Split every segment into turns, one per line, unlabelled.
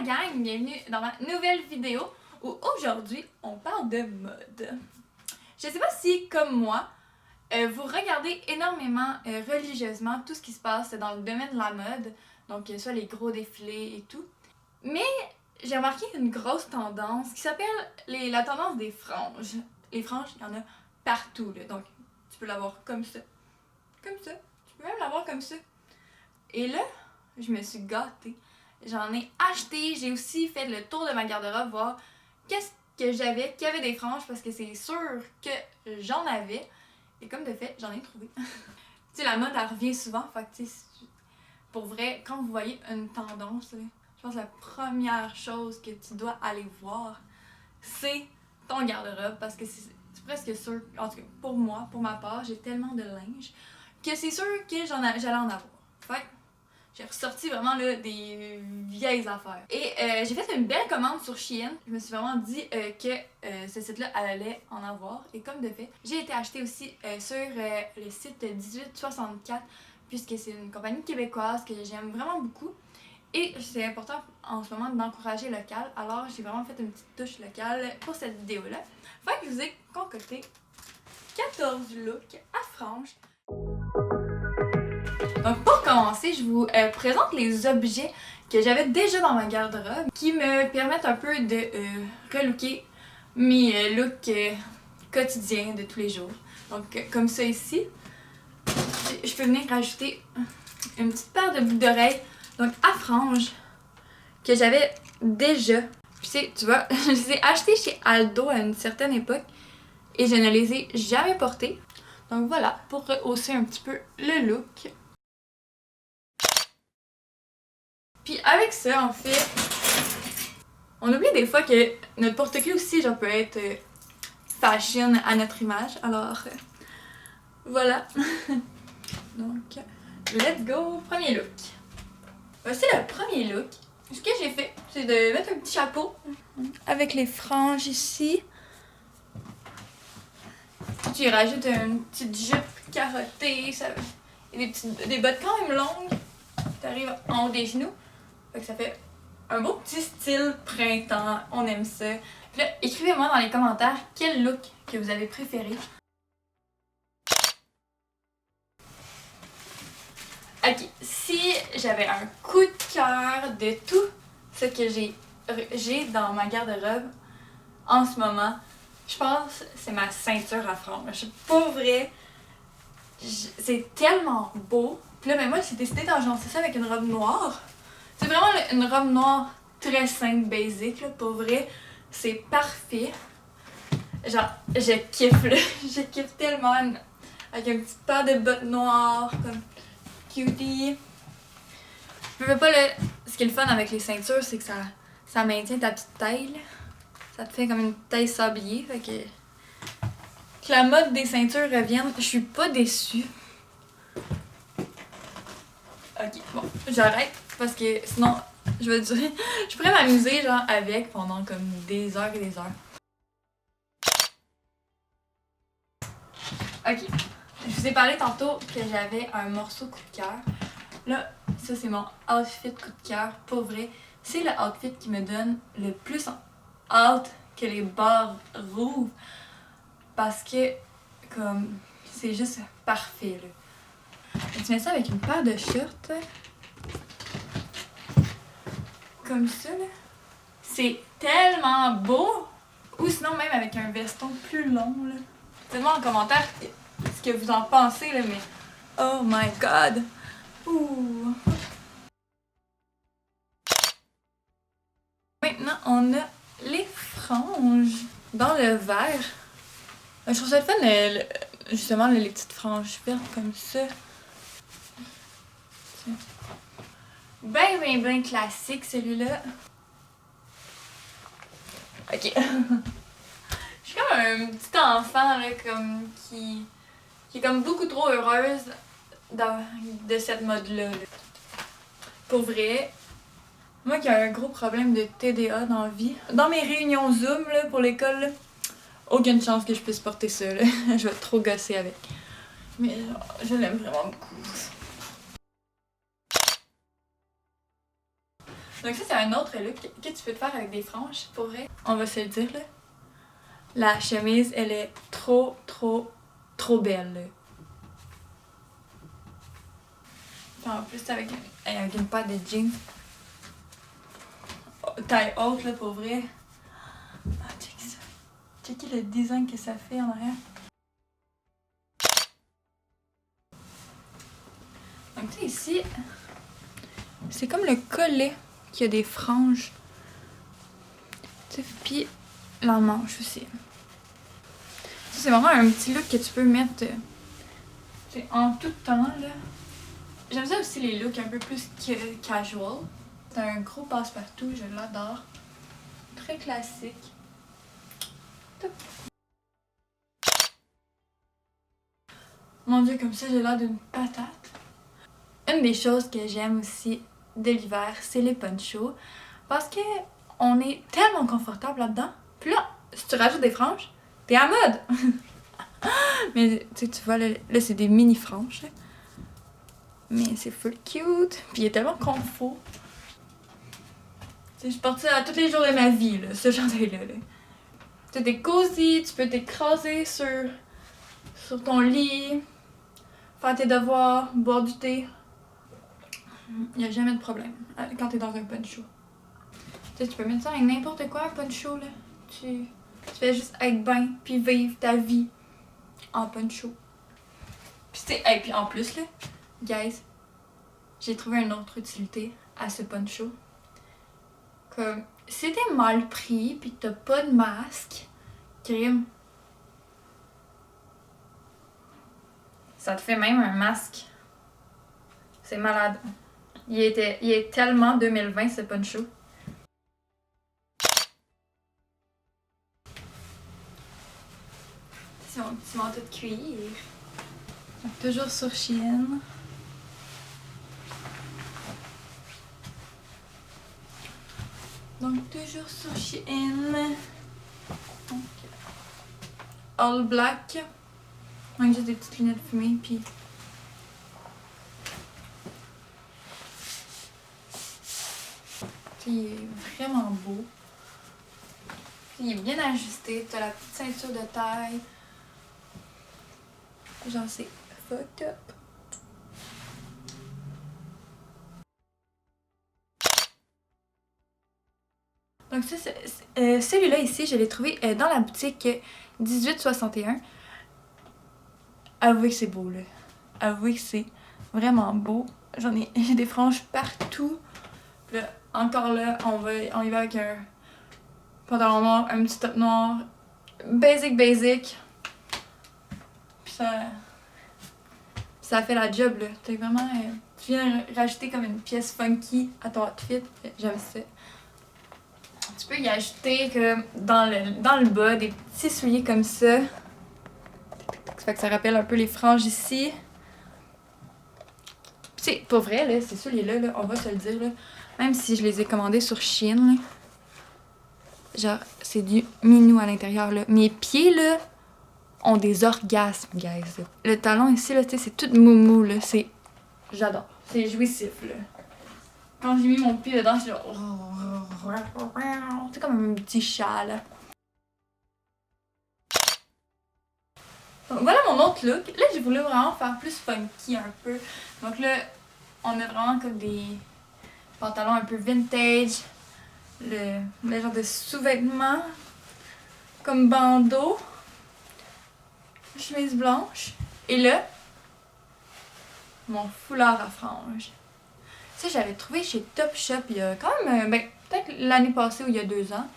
gang, bienvenue dans ma nouvelle vidéo où aujourd'hui on parle de mode. Je sais pas si, comme moi, vous regardez énormément religieusement tout ce qui se passe dans le domaine de la mode, donc soit les gros défilés et tout, mais j'ai remarqué une grosse tendance qui s'appelle la tendance des franges. Les franges, il y en a partout, là. Donc tu peux l'avoir comme ça, tu peux même l'avoir comme ça. Et là, je me suis gâtée. J'en ai acheté, j'ai aussi fait le tour de ma garde-robe, voir qu'est-ce que j'avais, qu'il y avait des franges, parce que c'est sûr que j'en avais. Et comme de fait, j'en ai trouvé. Tu sais, la mode, elle revient souvent, fait que tu sais, pour vrai, quand vous voyez une tendance, là, je pense que la première chose que tu dois aller voir, c'est ton garde-robe, parce que c'est presque sûr, en tout cas pour moi, pour ma part, j'ai tellement de linge, que c'est sûr que j'allais en avoir. Fait que j'ai ressorti vraiment là, des vieilles affaires. Et j'ai fait une belle commande sur Shein. Je me suis vraiment dit que ce site-là allait en avoir. Et comme de fait, j'ai été acheter aussi sur le site 1864, puisque c'est une compagnie québécoise que j'aime vraiment beaucoup. Et c'est important en ce moment d'encourager local. Alors j'ai vraiment fait une petite touche locale pour cette vidéo-là. Fait que je vous ai concocté 14 looks à franges. Donc pour commencer, je vous présente les objets que j'avais déjà dans ma garde-robe qui me permettent un peu de relooker mes looks quotidiens de tous les jours. Donc comme ça ici, je peux venir rajouter une petite paire de boucles d'oreilles, donc à franges, que j'avais déjà. Puis tu vois, je les ai achetées chez Aldo à une certaine époque et je ne les ai jamais portées. Donc voilà, pour rehausser un petit peu le look. Puis avec ça, en fait, on oublie des fois que notre porte-clés aussi, genre, peut être fashion à notre image. Alors, voilà. Donc, let's go! Premier look. Voici le premier look. Ce que j'ai fait, c'est de mettre un petit chapeau avec les franges ici. Tu y rajoutes une petite jupe carottée. Et des bottes quand même longues. Tu arrives en haut des genoux. Fait que ça fait un beau petit style printemps, on aime ça. Puis là, écrivez-moi dans les commentaires quel look que vous avez préféré. Ok, si j'avais un coup de cœur de tout ce que j'ai dans ma garde-robe en ce moment, je pense que c'est ma ceinture à franges. Pour vrai, c'est tellement beau. Puis là, ben moi, j'ai décidé d'agencer ça avec une robe noire. C'est vraiment une robe noire très simple, basic, là, pour vrai. C'est parfait. Genre, je kiffe, là. Je kiffe tellement avec un petit paire de bottes noires, comme cutie. Je veux pas ce qui est le fun avec les ceintures, c'est que ça maintient ta petite taille, là. Ça te fait comme une taille sablier, fait que la mode des ceintures revienne, je suis pas déçue. Ok, bon, j'arrête parce que sinon, je vais dire, je pourrais m'amuser genre avec pendant comme des heures et des heures. Ok, je vous ai parlé tantôt que j'avais un morceau coup de cœur. Là, ça c'est mon outfit coup de cœur, pour vrai. C'est le outfit qui me donne le plus hâte que les bars rouvrent parce que comme c'est juste parfait là. Et tu mets ça avec une paire de shorts comme ça là. C'est tellement beau! Ou sinon même avec un veston plus long là. Dites-moi en commentaire ce que vous en pensez là, mais oh my god! Ouh! Maintenant on a les franges dans le vert. Je trouve ça le fun, justement les petites franges vertes comme ça. Ben classique celui-là. Ok. Je suis comme un petit enfant là, comme qui est comme beaucoup trop heureuse de cette mode-là. Là. Pour vrai, moi qui ai un gros problème de TDA dans la vie, dans mes réunions Zoom là, pour l'école, là, aucune chance que je puisse porter ça. Là. Je vais trop gosser avec. Mais je l'aime vraiment beaucoup. Donc ça, c'est un autre look que tu peux te faire avec des franges, pour vrai. On va se le dire, là. La chemise, elle est trop belle, là. Puis en plus, avec une paire de jeans. Taille haute, là, pour vrai. Ah, check ça. Checkez le design que ça fait en arrière. Donc, tu sais, ici, c'est comme le collet qui a des franges. Tu sais, puis la manche aussi. C'est vraiment un petit look que tu peux mettre en tout temps, là. J'aime ça aussi les looks un peu plus casual. C'est un gros passe-partout, je l'adore. Très classique. Top. Mon Dieu, comme ça, j'ai l'air d'une patate. Une des choses que j'aime aussi de l'hiver, c'est les ponchos. Parce que on est tellement confortable là-dedans. Puis là, si tu rajoutes des franges, t'es à mode! Mais tu vois, là c'est des mini franges. Là. Mais c'est full cute. Puis il est tellement confort. Je porte ça tous les jours de ma vie, là, ce chandail-là. T'es cosy, tu peux t'écraser sur ton lit, faire tes devoirs, boire du thé. Il n'y a jamais de problème quand t'es dans un poncho. Tu peux mettre ça avec n'importe quoi, un poncho, là. Tu fais juste être bien, puis vivre ta vie en poncho. Puis puis en plus, là, guys, j'ai trouvé une autre utilité à ce poncho. Comme, si t'es mal pris pis que t'as pas de masque, crime, ça te fait même un masque. C'est malade. Il est tellement 2020 ce poncho. C'est mon petit manteau de cuir. Donc, toujours sur Shein. Donc, toujours sur Shein. Donc, all black. Donc, juste des petites lunettes fumées, puis... Il est vraiment beau. Il est bien ajusté. T'as la petite ceinture de taille. Genre, c'est fucked up. Donc ça, celui-là ici, je l'ai trouvé dans la boutique 1861. Avouez que c'est beau, là. Avouez que c'est vraiment beau. J'ai des franges partout. Puis là, encore là, on y va avec un pantalon noir, un petit top noir. Basic. Puis ça fait la job, là. T'es vraiment... tu viens rajouter comme une pièce funky à ton outfit. J'aime ça. Tu peux y ajouter comme dans le bas des petits souliers comme ça. Ça fait que ça rappelle un peu les franges ici. C'est pour vrai, là, ces souliers-là, là, on va se le dire, là, même si je les ai commandés sur Shein, là, genre, c'est du minou à l'intérieur, là. Mes pieds, là, ont des orgasmes, guys. Le talon ici, là, c'est tout moumou, là. J'adore. C'est jouissif, là. Quand j'ai mis mon pied dedans, c'est genre... C'est comme un petit chat, là. Donc, voilà mon autre look. Là, j'ai voulu vraiment faire plus funky un peu. Donc là, on a vraiment comme des pantalons un peu vintage. Le genre de sous-vêtements. Comme bandeau. Chemise blanche. Et là, mon foulard à franges. Ça, j'avais trouvé chez Topshop il y a quand même, peut-être l'année passée ou il y a 2 ans.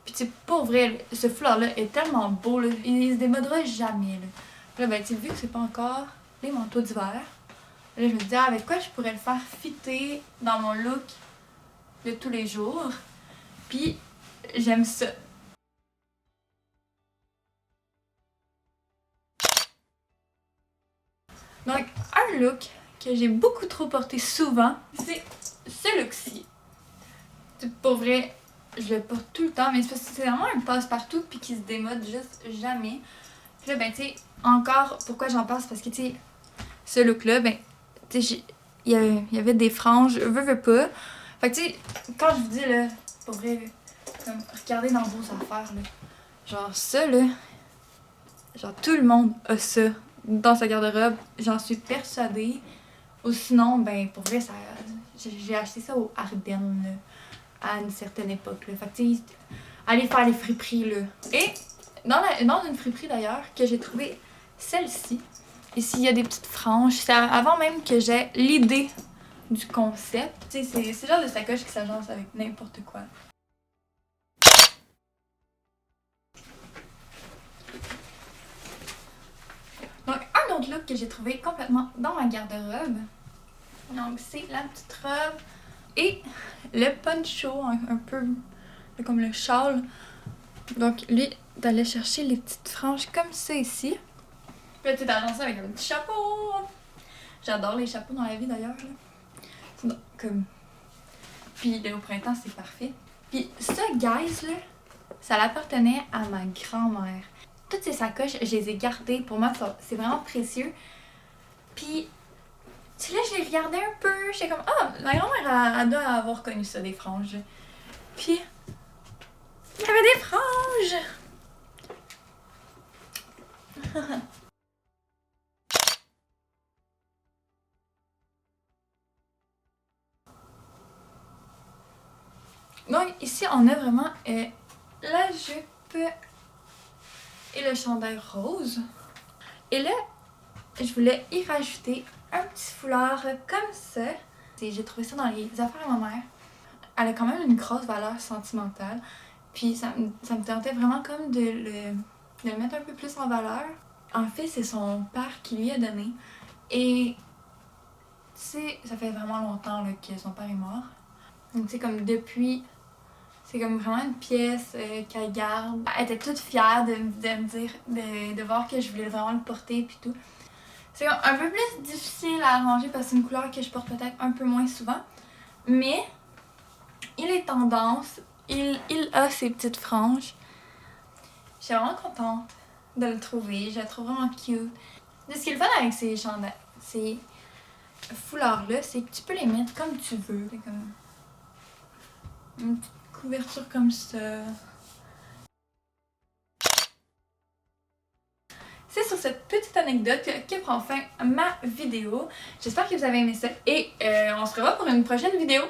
Puis tu sais, pour vrai, ce foulard-là est tellement beau, là, il se démodera jamais. Là. Puis là, tu sais, vu que c'est pas encore les manteaux d'hiver, là, je me dis, avec quoi je pourrais le faire fitter dans mon look de tous les jours. Puis, j'aime ça. Donc, un look que j'ai beaucoup trop porté souvent, c'est ce look-ci. Pour vrai, je le porte tout le temps, mais c'est parce que c'est vraiment un passe-partout puis qui se démode juste jamais. Puis là, ben, tu sais, encore, pourquoi j'en parle, c'est parce que, tu sais, ce look-là, ben, tu sais, il y avait des franges, veux pas. Fait que tu sais, quand je vous dis là, pour vrai, comme, regardez dans vos affaires là. Genre ça là, genre tout le monde a ça dans sa garde-robe, j'en suis persuadée. Ou sinon, ben pour vrai, ça, j'ai acheté ça au Ardennes là, à une certaine époque. Là. Fait que tu sais, allez faire les friperies là. Et dans une friperie d'ailleurs, que j'ai trouvé celle-ci. Ici, il y a des petites franges. C'est avant même que j'ai l'idée du concept. Tu sais, c'est le genre de sacoche qui s'agence avec n'importe quoi. Donc, un autre look que j'ai trouvé complètement dans ma garde-robe. Donc, c'est la petite robe et le poncho, un peu comme le châle. Donc, lui, d'aller chercher les petites franges comme ça ici. Puis là, tu agencé avec un petit chapeau. J'adore les chapeaux dans la vie d'ailleurs. Donc, comme. Puis là, au printemps, c'est parfait. Puis ce guys là, ça l'appartenait à ma grand-mère. Toutes ces sacoches, je les ai gardées. Pour moi, c'est vraiment précieux. Puis, tu sais, là, je les regardais un peu. J'étais comme, ah, ma grand-mère, elle doit avoir connu ça, des franges. Puis, il y avait des franges! Donc, ici, on a vraiment la jupe et le chandail rose. Et là, je voulais y rajouter un petit foulard comme ça. J'ai trouvé ça dans les affaires à ma mère. Elle a quand même une grosse valeur sentimentale. Puis ça me tentait vraiment comme de le mettre un peu plus en valeur. En fait, c'est son père qui lui a donné. Et tu sais, ça fait vraiment longtemps là, que son père est mort. Donc tu sais, comme depuis, c'est comme vraiment une pièce qu'elle garde. Elle était toute fière de me dire, de voir que je voulais vraiment le porter puis tout. C'est un peu plus difficile à arranger parce que c'est une couleur que je porte peut-être un peu moins souvent. Mais il est tendance, il a ses petites franges. Je suis vraiment contente de le trouver, je le trouve vraiment cute. Ce qui est le fun avec ces chandails, ces foulards-là, c'est que tu peux les mettre comme tu veux. C'est comme une petite couverture comme ça. C'est sur cette petite anecdote que prend fin ma vidéo. J'espère que vous avez aimé ça et on se revoit pour une prochaine vidéo.